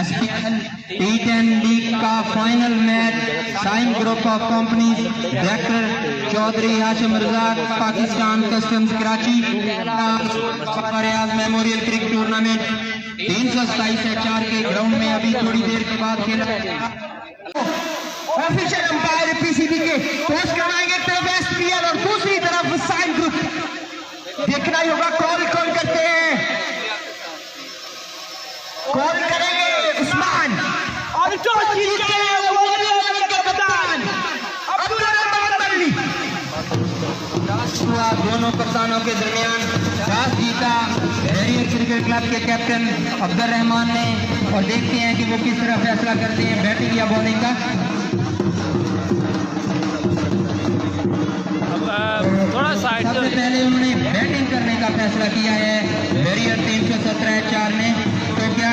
SPL T10 league का final match Sign group of companies director Chaudhry Hashim Razzaq Pakistan customs Karachi memorial cricket tournament 327/4 के ground में अभी थोड़ी देर के बाद खेला ऑफिशियल अंपायर पीसीबी के टॉस करवाएंगे तरफ एसपीएल और दूसरी तरफ साइन ग्रुप। देखना ही होगा कॉल कौन करते हैं। कॉल करेंगे उस्मान और टॉस जीत के कप्तान अब्दुल रहमान बल्ली। दोनों कप्तानों के दरमियान टॉस जीता वेरियर क्रिकेट क्लब के कैप्टन अब्दुल रहमान ने और देखते हैं कि वो किस तरह फैसला करते हैं बैटिंग या बॉलिंग का। थोड़ा साइड सबसे पहले उन्होंने बैटिंग करने का फैसला किया है वेरियर 317/4 में। तो क्या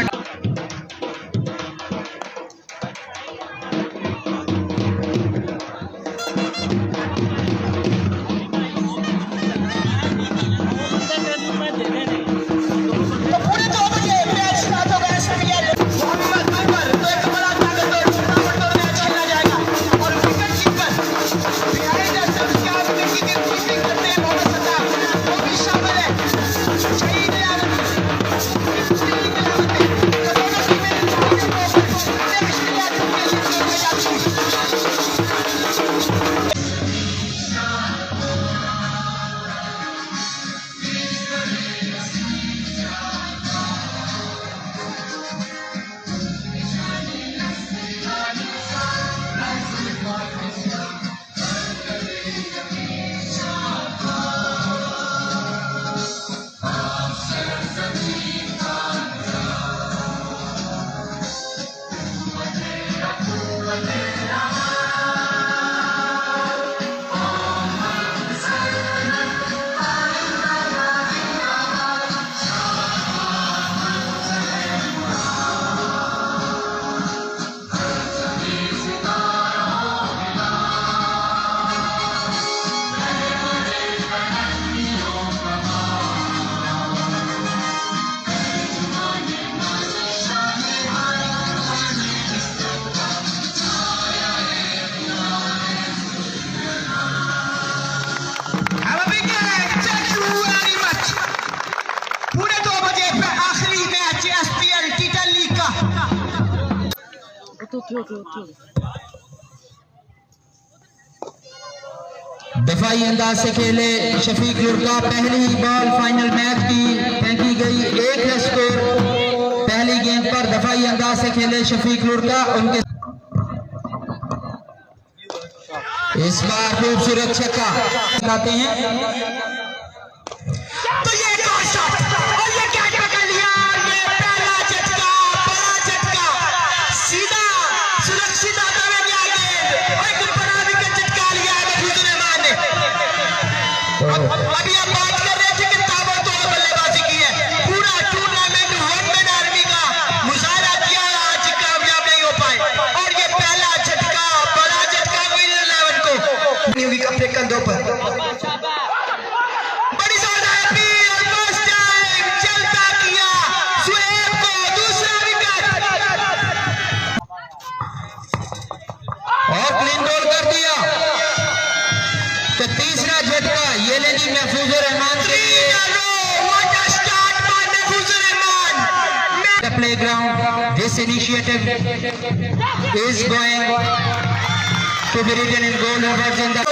दफाई अंदाज से खेले शफीक लुड़का। पहली बॉल फाइनल मैच की फेंकी गई, 1 है स्कोर। पहली गेंद पर दफाई अंदाज से खेले शफीक लुड़का। उनके इस बार खूबसूरत छक्का लगाते हैं। तो ये एक और शॉट और ये क्या पकड़ लिया। ये पहला झटका, बड़ा झटका, सीधा सुरक्षित आता हुआ गया गेंद और एक बड़ा विकेट झटका लिया है महफूज रहमान ने। अभी आप बात कर रहे थे कि ताबड़तोड़ बल्लेबाजी की है। पूरा टूर्नामेंट वन मैन आर्मी का मुजाहरा किया, आज कामयाब नहीं हो पाए और ये पहला झटका, बड़ा झटका विनर 11 को नहीं हुई अपने कंधों पर। तो तीसरा झटका ये लेनी महफूज रहमान के लिए। The playground, this initiative is going to be written in gold letters in the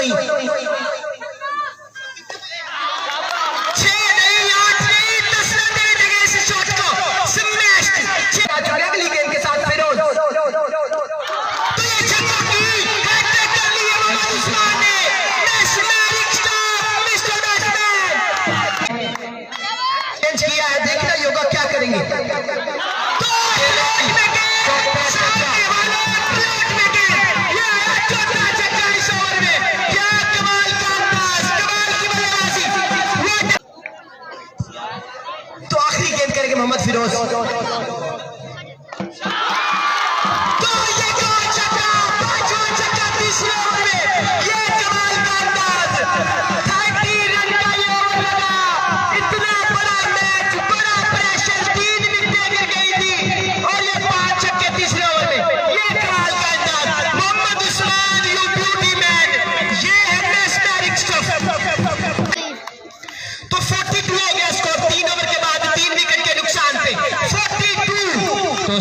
तो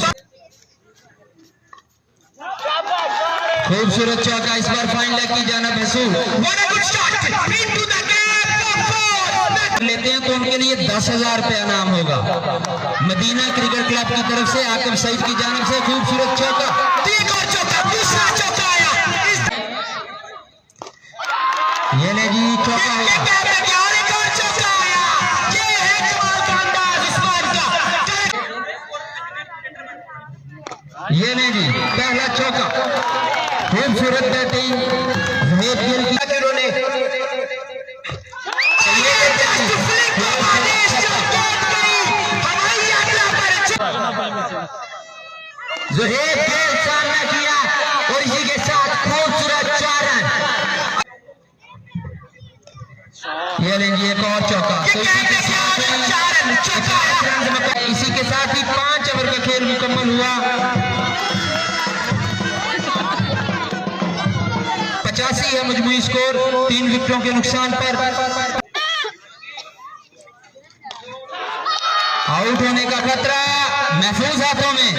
खूबसूरत चौका इस बार फाइन लेग की जानिब हसूल लेते हैं तो उनके लिए 10,000 रुपया इनाम होगा। मदीना क्रिकेट क्लब की तरफ से आकिब सईद की जानिब से खूबसूरत चौका, एक और चौका, दूसरा चौका आया। ये ले जी चौका ये होगा। क्या है क्या? और एक और चौका आया। ये है कमाल का अंदाज इस बार का। ये ले जी पहला चौका, खूबसूरत बैटिंग वहीद गिल की ज़ुहैब खेल सामना किया और इसी के साथ खूबसूरत 4 रन। ये लेंगे एक और चौका, तो इसी के साथ ही 5 ओवर का खेल मुकम्मल हुआ। 85 है मजमूई स्कोर 3 विकेटों के नुकसान पर। आउट होने का खतरा महफूज हाथों में,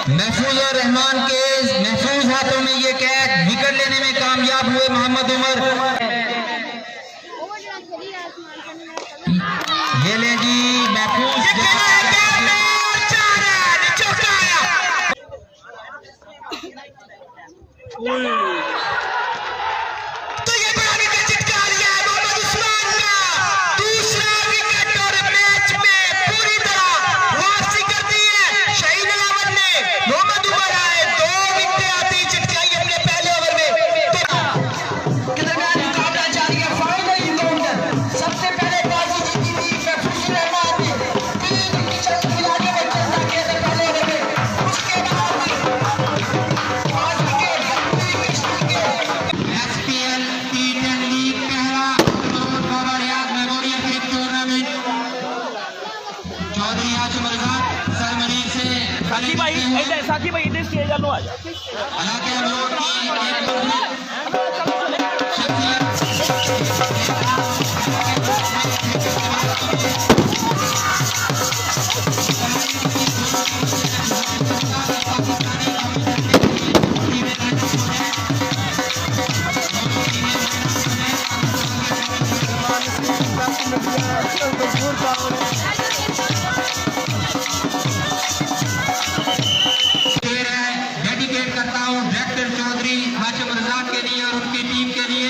महफूज और रहमान के महफूज हाथों में ये कैच। विकेट लेने में कामयाब हुए मोहम्मद उमर। ये ले जी महफूज तो ये बड़ा विकेट चिटका लिया है मोहम्मद उस्मान का। दूसरा विकेट और मैच में पूरी तरह वापसी कर दी है शहीद अलामत ने। मोहम्मद उमर आए 2 विकेटें आती चिटकाई अपने पहले ओवर में। के दरमियान मुकाबला जारी है। फाइनल इनकाउंटर सबसे पहले बाजी जीती थी महफूज रहमान ने 3 विकेट खिलाने में चलता किया था पहले ओवर में। उसके बाद 5 विकेट SPL T10 लीग पहला बाबरियात memorial cricket tournament Chaudhary Hashim Raza सरमनीर से साकी भाई इधर स्टेज आलो आ जा। हालांकि हम लोग की डेडिकेट करता हूं डायरेक्टर चौधरी हाशिम रजा के लिए और उनकी टीम के लिए।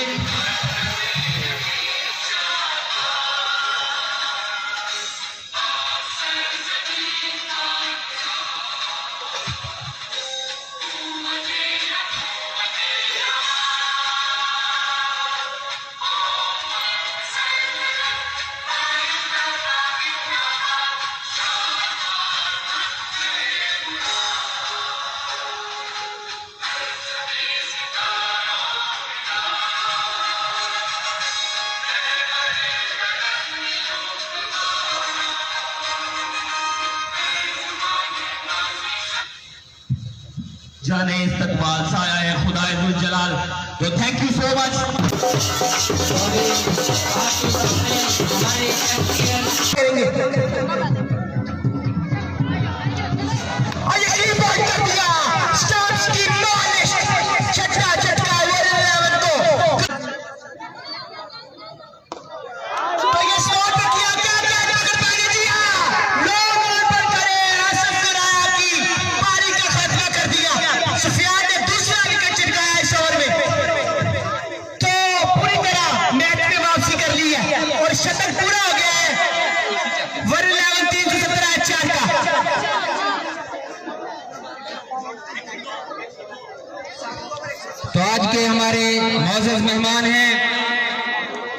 जाने इस्तकबाल साया है खुदाए जुल जलाल। तो थैंक यू सो मच। और ये क्लीन बॉल कर दिया स्टार्स की मॉलिश। झटका झटका वर्ल्ड 11 को। तो ये स्कोर पर किया क्या क्या अगर पानी दिया लोग बॉल पर करे आसफ कराया की पारी का खात्मा कर दिया। सुफियान ने दूसरा विकेट चिटकाया इस ओवर में। तो पूरी तरह मैच में वापसी कर ली है और शतक पूरा हो गया है वर्ल्ड 11 317 4 का। तो आज के हमारे मौजूद मेहमान हैं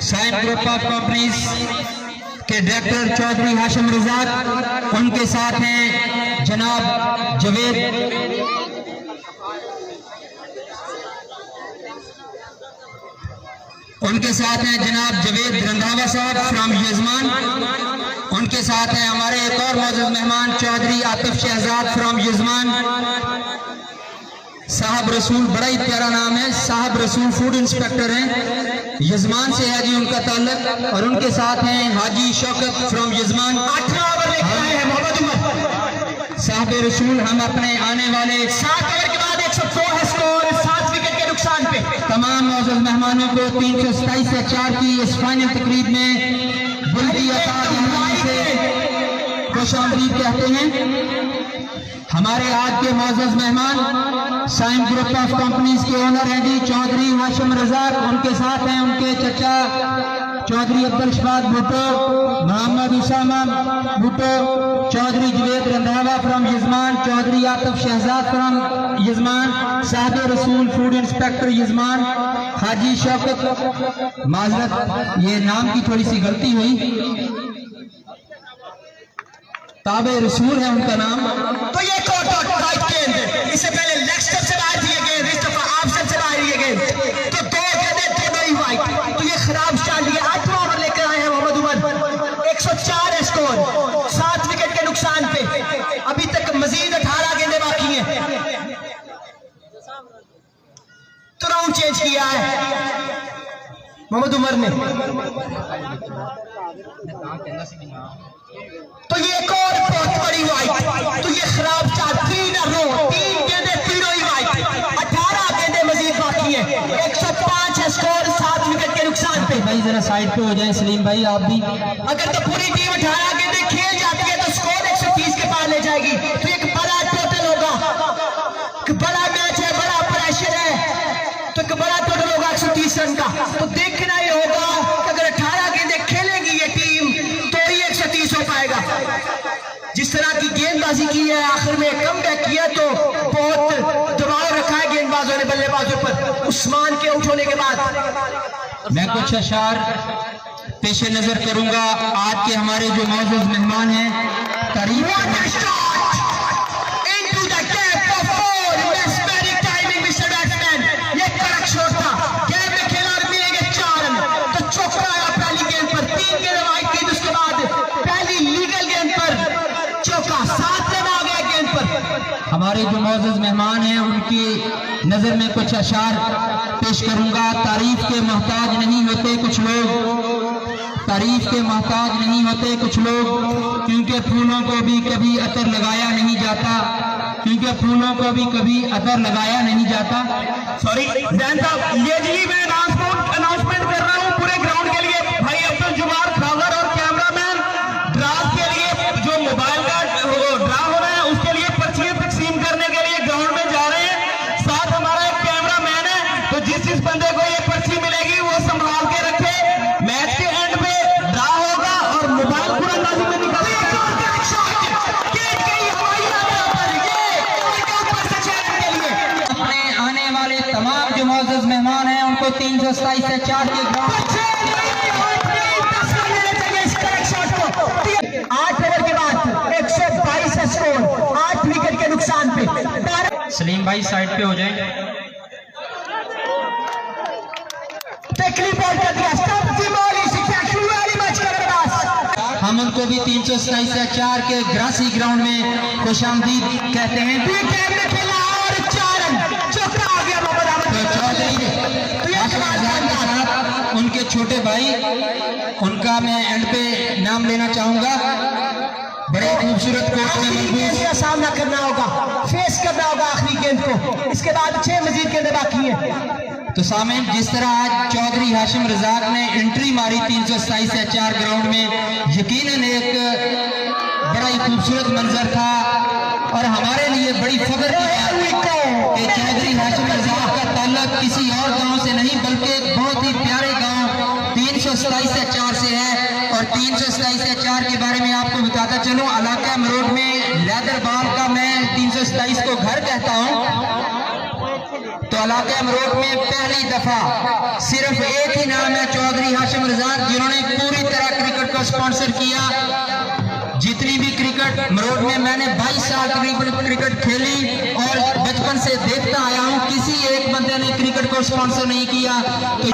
साइन ग्रुप ऑफ कंपनीज के डायरेक्टर चौधरी हाशिम रजा। उनके साथ हैं जनाब जवेद, उनके साथ हैं जनाब जवेद रंधावा साहब फ्रॉम यजमान। उनके साथ हैं हमारे एक और मौजूद मेहमान चौधरी आतिफ शहजाद फ्रॉम यजमान। साहब रसूल, बड़ा ही प्यारा नाम है, साहब रसूल फूड इंस्पेक्टर हैं, यजमान से है जी उनका ताल्लुक। और उनके साथ हैं हाजी शौकत फ्रॉम यजमान। 8वां ओवर लेकर आए हैं मोहम्मद उमर। साहब रसूल हम अपने आने वाले 7 ओवर के बाद 102 है स्कोर 7 विकेट के नुकसान पे। तमाम मौजूद मेहमानों को 327 से 4 की इस फाइनल तकरीब में बुलंदी अता करने से खुशामदीद कहते हैं। हमारे आज के मौजूद मेहमान साइम ग्रुप ऑफ कंपनीज के ओनर हैं जी चौधरी हाशिम रजाक, उनके साथ हैं उनके चचा चौधरी अब्दुल शफाक भुट्टो, मोहम्मद उसामा भुट्टो, चौधरी जवेद रंधावा फ्रॉम यजमान, चौधरी आतिफ शहजाद फ्रॉम यजमान, साहब रसूल फूड इंस्पेक्टर यजमान, हाजी शौकत, माजरत ये नाम की थोड़ी सी गलती हुई, ताबे रसूल है उनका नाम। तो ये कोट राइट गेंद, इससे पहले लेग स्टंप से बाहर दिए गए, इस दफा ऑफ स्टंप से बाहर दिए गए, तो 2 गेंदें दोनों ही वाइड। तो ये खराब स्टार्ट लिया, 8वां ओवर लेकर आए हैं मोहम्मद उमर। 104 है स्कोर 7 विकेट के नुकसान पे। अभी तक मजीद 18 गेंदें बाकी हैं। तो राउंड चेंज किया है मोहम्मद उमर ने। तो ये एक और बहुत बड़ी वाइड, तो ये खराब स्टार्ट 3 गेंदें तीनों ही वाइड, 18 गेंदें मजीद बाकी है। 105 है स्कोर 7 विकेट के नुकसान पे। भाई जरा साइड पे हो जाए सलीम भाई आप भी। अगर तो पूरी टीम 18 गेंदें खेल जाती है तो स्कोर 130 के पार ले जाएगी। तो एक बड़ा टोटल होगा, बड़ा मैच है, बड़ा प्रेशर है, तो एक बड़ा टोटल होगा 130 रन का। तो देखना ही होगा कि अगर 18 गेंदें खेलेगी ये टीम तो ही 130 हो पाएगा। जिस तरह की गेंदबाजी की है, आखिर में कम बैक किया, तो बहुत दबाव रखा है गेंदबाजों ने बल्लेबाजों पर उस्मान के आउट होने के बाद। मैं कुछ अशार पेश नजर करूंगा आज के हमारे जो मौजूद मेहमान हैं। तारीफ हमारे जो मौजूद मेहमान हैं उनकी नजर में कुछ अशार पेश करूंगा। तारीफ के मोहताज नहीं होते कुछ लोग, तारीफ के मोहताज नहीं होते कुछ लोग, क्योंकि फूलों को भी कभी अतर लगाया नहीं जाता, क्योंकि फूलों को भी कभी अतर लगाया नहीं जाता। सॉरी जैन साहब, ये जी मैं अनाउंसमेंट कर रहा हूँ पूरे ग्राउंड के लिए। भाई अब्दुल जुबार खावर और कैमरामैन ड्राफ्ट के लिए जो मोबाइल का ड्रा हो रहा है उसके लिए पर्चियां तकसीम करने के लिए ग्राउंड में जा रहे हैं। साथ हमारा एक कैमरामैन है, तो जिस बंदे को ये पर्ची मिलेगी वो संभाल के रखे। मैच के एंड पे ड्रा होगा और मोबाइल पूरा अंदाजी में निकल अपने आने वाले तमाम जो मौजूद मेहमान हैं उनको 327 से 4 के ग्राउंड 8 ओवर के बाद 122 है स्कोर 8 विकेट के नुकसान पे। सलीम भाई साइड पे हो जाए। बॉल कर दिया, स्टंप की बॉल, वाली मैच का बर्दाश्त। हम उनको भी 327 से 4 के ग्रासी ग्राउंड में खुशामदीद कहते हैं। में खेला और 4 रन, चौका आ गया मोहम्मद आमिर। तो चौधरी के साथ उनके छोटे भाई, उनका मैं एंड पे नाम लेना चाहूंगा। बड़े खूबसूरत कोर्ट में मलबूस का सामना करना होगा, फेस करना होगा आखिरी गेंद को। इसके बाद 6 मजीद गेंदें बाकी हैं। तो सामने जिस तरह आज चौधरी हाशिम रजाक ने एंट्री मारी 327 से 4 ग्राउंड में, यकीनन एक बड़ा ही खूबसूरत मंजर था और हमारे लिए बड़ी फख्र की बात कि चौधरी हाशिम रजाक का ताल्लुक किसी और गांव से नहीं बल्कि एक बहुत ही प्यारे गांव 327 से 4 से है। और 327 से 4 के बारे में आपको बताता चलूं, इलाका मरोड में लेदर बाल का मैं 327 को घर कहता हूं। तो इलाका मरोड में पहली दफा सिर्फ एक ही नाम है चौधरी हाशिम रजाक, जिन्होंने पूरी तरह क्रिकेट को स्पॉन्सर किया। जितनी भी क्रिकेट मरोड में मैंने 22 साल तकरीबन क्रिकेट खेली और बचपन से देखता आया हूं, किसी एक बंदे ने क्रिकेट को स्पॉन्सर नहीं किया। तो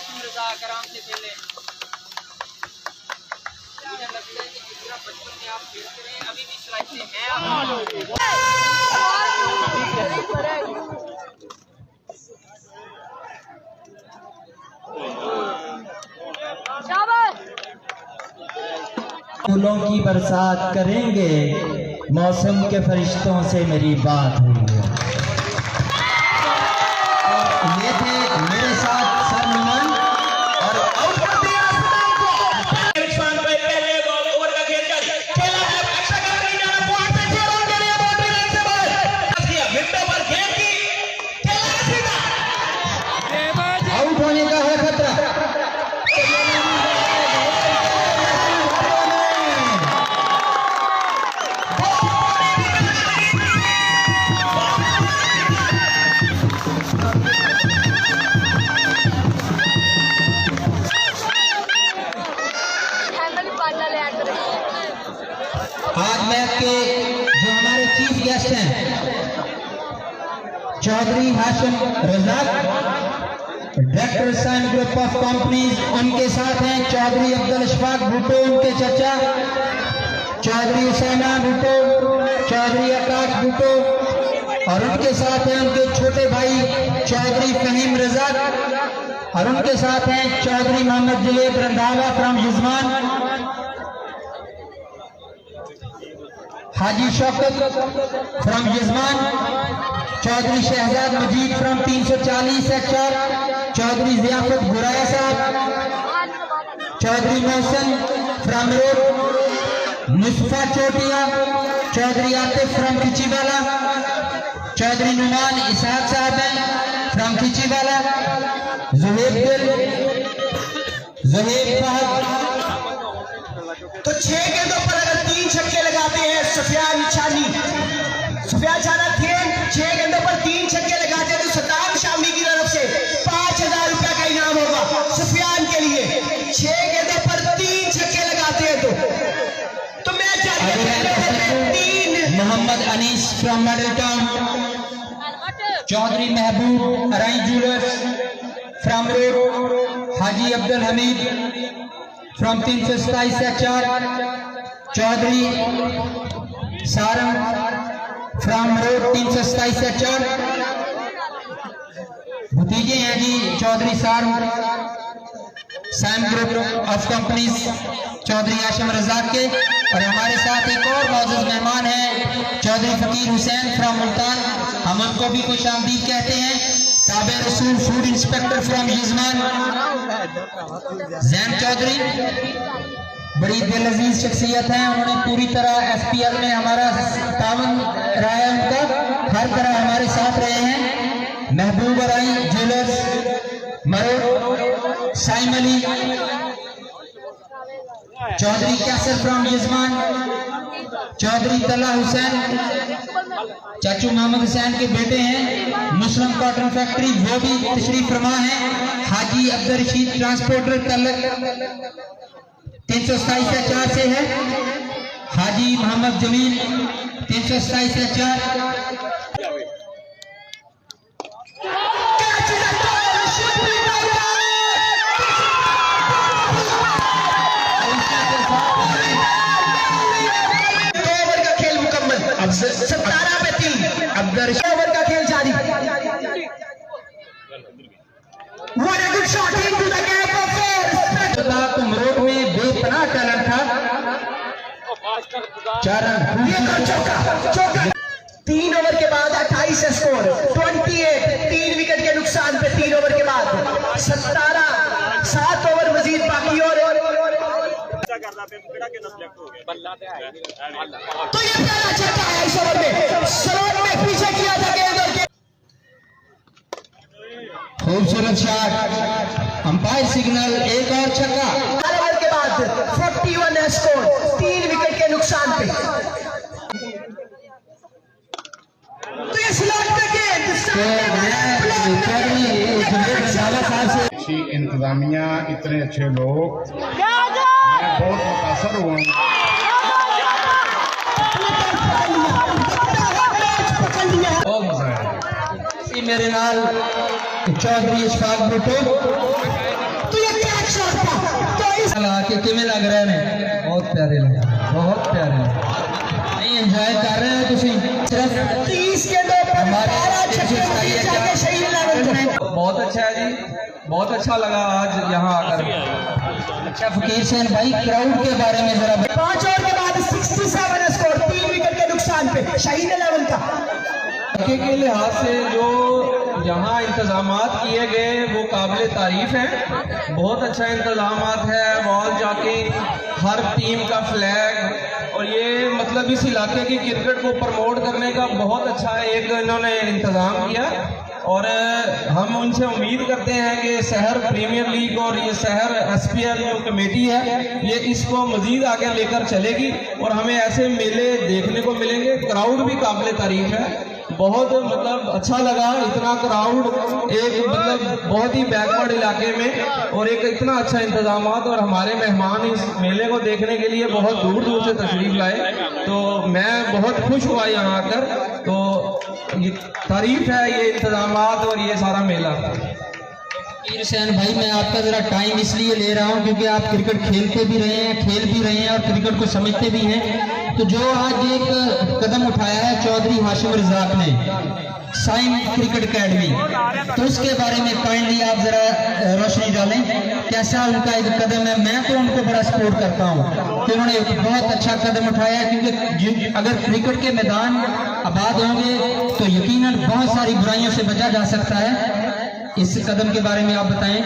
हाशिम रज़ाक आराम से खेलें। मुझे लगता है कि जिस तरह बचपन में आप खेलते रहे अभी भी सलाहियतें हैं आपको। फूलों की बरसात करेंगे, मौसम के फरिश्तों से मेरी बात हुई है। ये थे मेरे साथ सर नुमान और आउट कर दिया आसमान को। इरफान भाई पहले बॉल ओवर का खेल जारी खेला है, अच्छा कर नहीं जाना पॉइंट पे खेल और के लिए बाउंड्री लाइन से बाहर किया, विंडो पर खेल की खेला सीधा आउट होने का है खतरा। आज मैच के जो हमारे चीफ गेस्ट हैं Chaudhry Hashim Razzaq, director Sign group of companies, उनके साथ हैं चौधरी अब्दुल अशफाक भुट्टो, उनके चचा चौधरी हुसैना भुट्टो, चौधरी आकाश भुट्टो, और उनके साथ हैं उनके छोटे भाई चौधरी फहीम रज़ाक, और उनके साथ हैं चौधरी मोहम्मद जवेद रंधावा फ्रॉम यजमान, हाजी शौकत फ्रॉम यजमान, चौधरी शहजाद मजीद फ्रॉम 340 सेक्टर, चौधरी जियाफत गुराया साहब, Chaudhary Mohsin from road, Mustafa Chotiya, Chaudhary Atif from Khichiwala, Chaudhary Noman Ishaq साहब हैं फ्रॉम खिचीवाला, जुहेब दिल, जुहेब फहद। तो 6 गेंदों पर अगर 3 छक्के लगाते हैं सुफियान छानी थे, 6 गेंदों पर 3 छक्के लगाते हैं तो सताब शामी की तरफ से 5,000 रुपया का इनाम होगा सुफियान के लिए। 6 गेंदों पर 3 छक्के लगाते हैं तो मैच जारी है। Mohammad Anees from model town, Chaudhary Mehboob Arain jewellers from road, Haji Abdul Hameed from 327 sector, Chaudhary Sarang from road 327 sector, भतीजे हैं जी Chaudhary Sarang sign group of companies Chaudhary Hashim Razzaq के, और हमारे साथ एक और मौजूद मेहमान हैं चौधरी फकीर हुसैन फ्रॉम मुल्तान, हम उनको भी खुश आमदीद कहते हैं। ताबे रसूल फूड इंस्पेक्टर फ्रॉम यजमान जैन चौधरी, बड़ी दिलअजीज शख्सियत हैं, उन्होंने पूरी तरह SPL में हमारा तावन रहा है, उनका हर तरह हमारे साथ रहे हैं। महबूब अराई ज्वेलर्स मरोड़, साइम अली, चौधरी कैसर फ्रॉम यजमान, चौधरी तला हुसैन चाचू मोहम्मद हुसैन के बेटे हैं, मुस्लिम कॉटन फैक्ट्री वो भी तशरीफ फरमा है, हाजी अब्दुल रशीद ट्रांसपोर्टर तलक 327 से 4 से है, हाजी मोहम्मद जमील 327 से 4, अब 17 पे 3 अब्दुल ओवर का खेल जारी। What a good shot into the gap of 4. तुमरोड में बेपनाह टैलेंट था, 4 रन, ये चौका 3 ओवर के बाद 28 स्कोर 28, 3 विकेट के नुकसान पे 3 ओवर के बाद 17, 7 ओवर मजीद बाकी और तो ये पहला छक्का है इस ओवर में, स्लोट में पीछे किया था गेंद, खूबसूरत शॉट, अंपायर सिग्नल, एक और छक्का। 4 ओवर के बाद 41 स्कोर 3 विकेट के नुकसान पे। तो ये स्लोट में गेंद अच्छी इंतजामिया, इतने अच्छे लोग, मैं बहुत मुतासर हुआ हूँ। मेरे नाल चौधरी इशफाक भुट्टो, शॉट था। तो इस के किमें लग रहे हैं? बहुत प्यारे लग रहे हैं, बहुत प्यारे लग रहे हैं। नहीं एंजॉय कर रहे हो तुसी? सिर्फ 30 के दो पर हमारे 12 छक्के जाके शहीद लेवल पे। बहुत अच्छा है जी, बहुत अच्छा लगा आज यहाँ आकर। अच्छा फकीर हुसैन भाई क्राउड के बारे में जरा 5 ओवर के बाद 67 स्कोर, 3 विकेट के नुकसान पे शहीद लेवल का। के लिहाज से जो यहाँ इंतजामात किए गए वो काबिल तारीफ हैं। बहुत अच्छा इंतजामात है, वॉल जाके हर टीम का फ्लैग, और ये मतलब इस इलाके की क्रिकेट को प्रमोट करने का बहुत अच्छा एक इन्होंने इंतज़ाम किया। और हम उनसे उम्मीद करते हैं कि शहर प्रीमियर लीग और ये शहर SPL जो कमेटी है ये इसको मज़ीद आगे लेकर चलेगी और हमें ऐसे मेले देखने को मिलेंगे। क्राउड भी काबिल तारीफ है, बहुत मतलब अच्छा लगा इतना क्राउड एक मतलब बहुत ही बैकवर्ड इलाके में, और एक इतना अच्छा इंतजामात, और हमारे मेहमान इस मेले को देखने के लिए बहुत दूर दूर से तशरीफ लाए। तो मैं बहुत खुश हुआ यहाँ आकर। तो ये तारीफ है ये इंतजामात और ये सारा मेला। फकीर हुसैन भाई मैं आपका जरा टाइम इसलिए ले रहा हूँ क्योंकि आप क्रिकेट खेलते भी रहे हैं, खेल भी रहे हैं और क्रिकेट को समझते भी हैं। तो जो आज एक कदम उठाया है चौधरी हाशिम रज़ाक ने, साइम क्रिकेट एकेडमी, तो उसके बारे में काइंडली आप जरा रोशनी डालें, कैसा उनका एक कदम है। मैं तो उनको बड़ा सपोर्ट करता हूँ कि उन्होंने एक बहुत अच्छा कदम उठाया है, क्योंकि अगर क्रिकेट के मैदान आबाद होंगे तो यकीनन बहुत सारी बुराइयों से बचा जा सकता है। इस कदम के बारे में आप बताएं।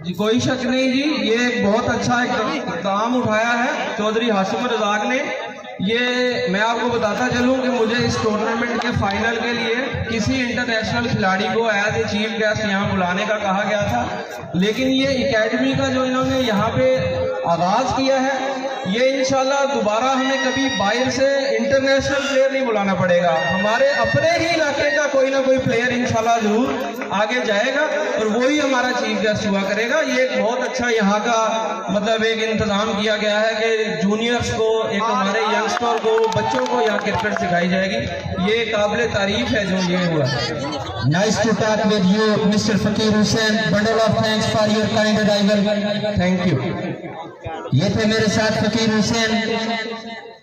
जी कोई शक नहीं जी, ये एक बहुत अच्छा इक़दाम उठाया है चौधरी हाशिम रज़ाक ने। ये मैं आपको बताता चलूं कि मुझे इस टूर्नामेंट के फाइनल के लिए किसी इंटरनेशनल खिलाड़ी को एज ए चीफ गेस्ट यहाँ बुलाने का कहा गया था, लेकिन ये एकेडमी का जो इन्होंने यहाँ पे आगाज़ किया है, ये इंशाल्लाह दोबारा हमें कभी बाहर से इंटरनेशनल प्लेयर नहीं बुलाना पड़ेगा। हमारे अपने ही इलाके का कोई ना कोई प्लेयर इंशाल्लाह जरूर आगे जाएगा और वही हमारा चीफ गेस्ट हुआ करेगा। ये एक बहुत अच्छा यहाँ का मतलब एक इंतज़ाम किया गया है कि जूनियर्स को, एक हमारे यंगस्टर को, बच्चों को यहाँ क्रिकेट सिखाई जाएगी। ये काबिल तारीफ है जो ये हुआ। Nice to talk with you, Mr. Fakir Hussain. Bundle of thanks for your kind arrival. Thank you. ये थे मेरे साथ फकीर हुसैन।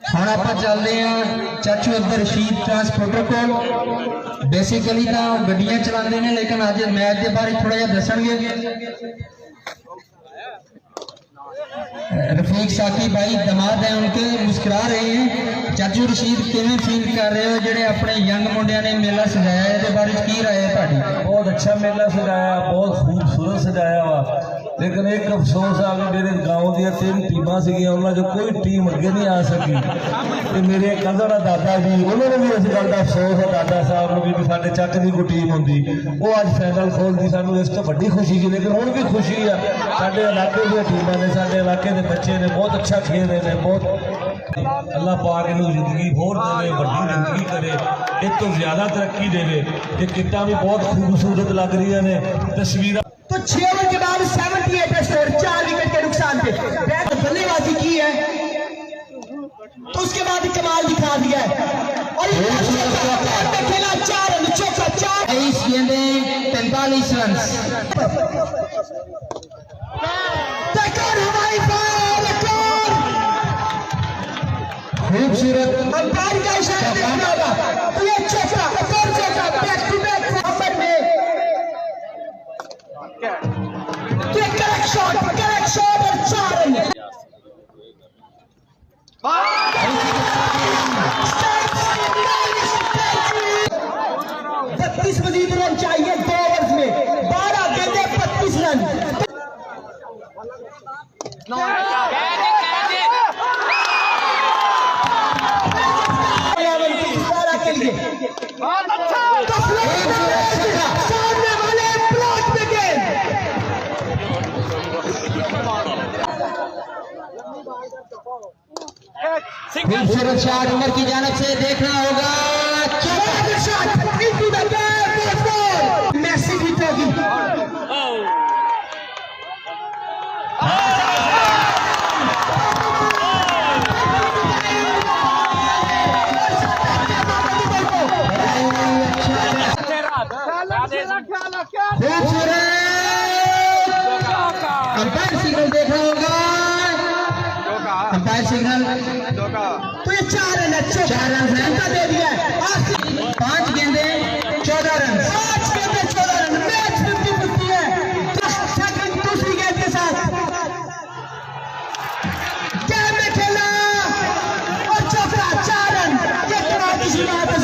हम आप चल रहे हैं चाचू अब्दुल रशीद ट्रांसपोर्टर को। बेसिकली तो गड्डियां चलाते हैं, लेकिन आज मैच के बारे थोड़ा जहा दसणगे। रफीक साकी भाई दमाद है उनके, मुस्कुरा रहे हैं। चाचू रशीद किवें फील कर रहे हो जेडे अपने यंग मुंडिया ने मेला सजाया है, इहदे बारे की राय है तुहाडी? बहुत अच्छा मेला सजाया, बहुत खूबसूरत सजाया वा, लेकिन एक अफसोस आ कि मेरे गाँव दी 3 टीमां सीगियां, उन्हां चों कोई टीम अगे नहीं आ सकी। ते मेरे कज़न दादा जी उन्होंने भी इस गल का अफसोस है दादा साहब को भी साडे चक दी कोई टीम होंदी वो अज फाइनल खोलदी, सानूं इस तो वड्डी खुशी सी। लेकिन हुण भी खुशी है, साडे इलाके दी टीमां ने, साडे इलाके दे बच्चे ने बहुत अच्छा खेल रहे हैं। बहुत अल्लाह पाक इन्हूं जिंदगी होर देवे, वड्डी जिंदगी करे, इस तो ज़्यादा तरक्की देवे। ते किट्टां भी बहुत खूबसूरत लग रही ने, तस्वीरां। तो 6 ओवर के बाद 78 स्कोर, 4 विकेट के नुकसान पे बल्लेबाजी की है, तो उसके बाद कमाल दिखा दिया है। और खेला 4 रन, चौका 4, 23 गेंदें 45 रन। खूबसूरत अंपायर का इशारा देखना होगा। तो ये चौका, एक और चौका, बैक टू बैक नंबर में। तो एक करेक्ट शॉट और 4 रन। 32 मजीद रन चाहिए 2 ओवर्स में, 12 गेंदें 32 रन। के लिए सामने वाले प्लॉट में गेंद। खूबसूरत शॉट उमर की जानिब से देखना होगा। मैसी जीतेगी। 4 रन है, दे दिया है। 5 गेंदे 14 रन। 5 गेंदे 14 रन, मैच 50-50 है। दूसरी गेंद के साथ गेंद में खेला और चौका, 4 रन। ये कमाल की शुरुआत है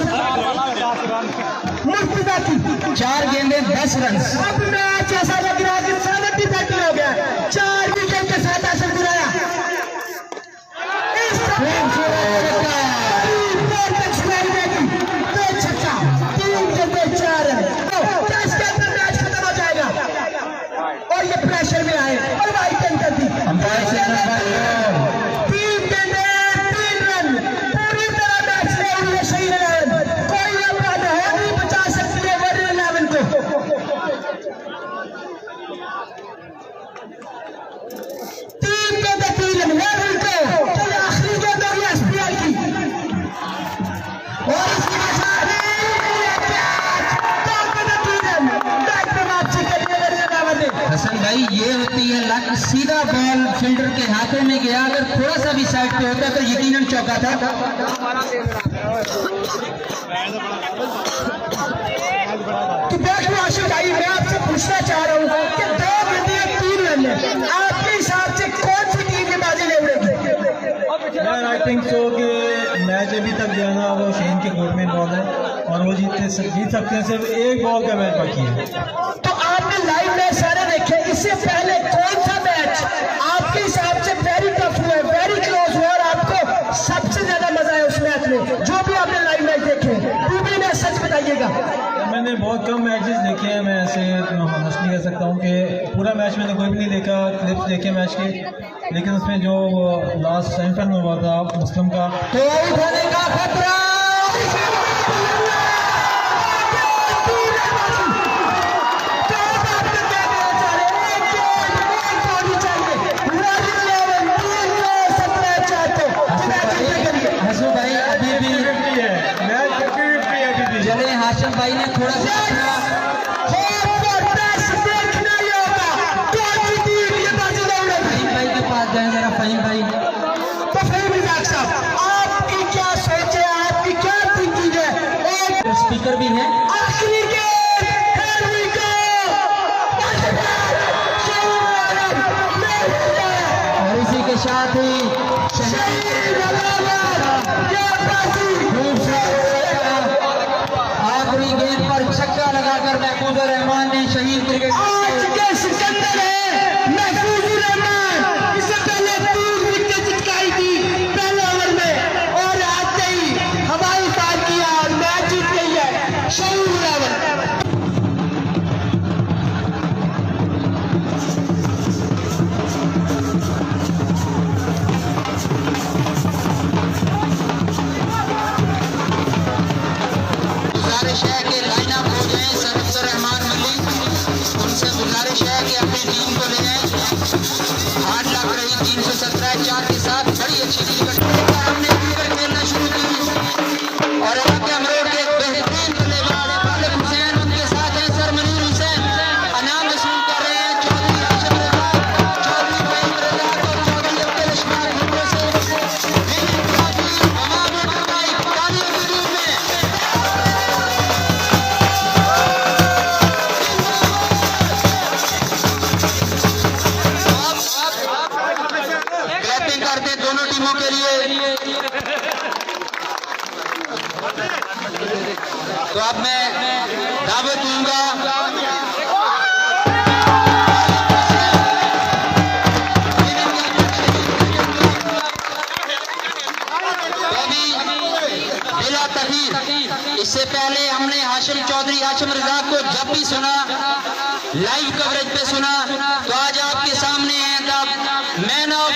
मुर्तजा की। 4 गेंदे 10 रन। अब मैच ऐसा लग रहा है कि 70-30 हो गया। 4 विकेट के साथ हासिल कराया। इस छक्का, 3 गेंदे 4 रन। क्या इसके अंदर मैच खत्म हो जाएगा? और ये प्रेशर में आए और वाइट कर दी। 3 गेंदे 3 रन, पूरी तरह मैच ले हुए शहीद 11। कोई अब नहीं बचा सकती है वर्ल्ड 11 को। 3 गेंदे 3 रन है उनको। तो ये आखिरी गेंद होगी SPL की। और इसके साथ ही ये कैच, 2 गेंदे 3 रन। मैच में वापसी करिए वर्ल्ड 11 ने। हसन भाई, ये होती है लक। सीधा बॉल फील्डर के हाथों में गया, अगर थोड़ा सा भी साइड पे होता तो यकीनन चौका था। तो देखो आशिक भाई, मैं आपसे पूछना चाह रहा हूँ कि 2 गेंदे 3 रन है, आपके हिसाब से कौन सी टीम की बाजी ले उड़ेगी? यार आई थिंक सो कि मैच अभी तक जो है ना वो शहीन के कोर्ट में बॉल है और वो जीत सकते हैं। सिर्फ एक बॉल का मैच बाकी है। तो आपने लाइव मैच सारे देखे, इससे पहले कौन सा मैच आपके हिसाब से वेरी टफ हुआ है, वेरी क्लोज हुआ और आपको सबसे ज्यादा मजा आया उस मैच में, जो भी आपने लाइव मैच देखे? पूरी मैच सच बताइएगा। मैंने बहुत कम मैचेस देखे हैं, मैं ऐसे हॉनेस्टली कह सकता हूँ कि पूरा मैच मैंने कोई भी नहीं देखा। क्लिप्स देखे मैच के, लेकिन उसमें जो लास्ट सेमीफाइनल में हुआ था मुस्लिम का, तो उठाने का खतरा। हसन भाई अभी भी मैच 50-50 है अभी भी। चले, हाशिम भाई ने थोड़ा सा फहीम भाई के पास जाए जरा। फहीम भाई, तो फिर भी डॉक्टर साहब, आपकी क्या सोच है, आपकी क्या थिंकिंग है? एक स्पीकर भी है। आखिरी गेंद, here we go! और इसी के साथ ही आखिरी गेंद पर छक्का लगाकर महफूजुर रहमान ने शहीद क्रिकेट आज के सिकंदर है महफूजुर रहमान। इससे पहले 3 विकेट जितकाई थी पहले ओवर में और आते ही हमारी साथ किया और मैच जीत गई है शहीद 11। गुजारिश है कि लाइन अप हो जाए। सरफराज रहमान मलिक, उनसे गुजारिश है कि अपनी टीम को ले जाएं। 8 लाख रही 317 4 के साथ बड़ी अच्छी क्रिकेट हमने क्रिकेट खेलना शुरू की और इलाके अमरोड़ के बेहतरीन बल्लेबाज खालिद हुसैन, उनके साथ हैं सर मनीर हुसैन। अनाम वसूल कर रहे हैं चौधरी हाशिम रजा, चौधरी फहीम रजा और चौधरी अब्दुल इस्माइल घुमरो से। करते दोनों टीमों के लिए। तो अब मैं दावत दूंगा बिला तखीर। इससे पहले हमने हाशिम चौधरी हाशिम रजा को जब भी सुना, लाइव कवरेज पे सुना, तो आज आपके सामने है द मैन ऑफ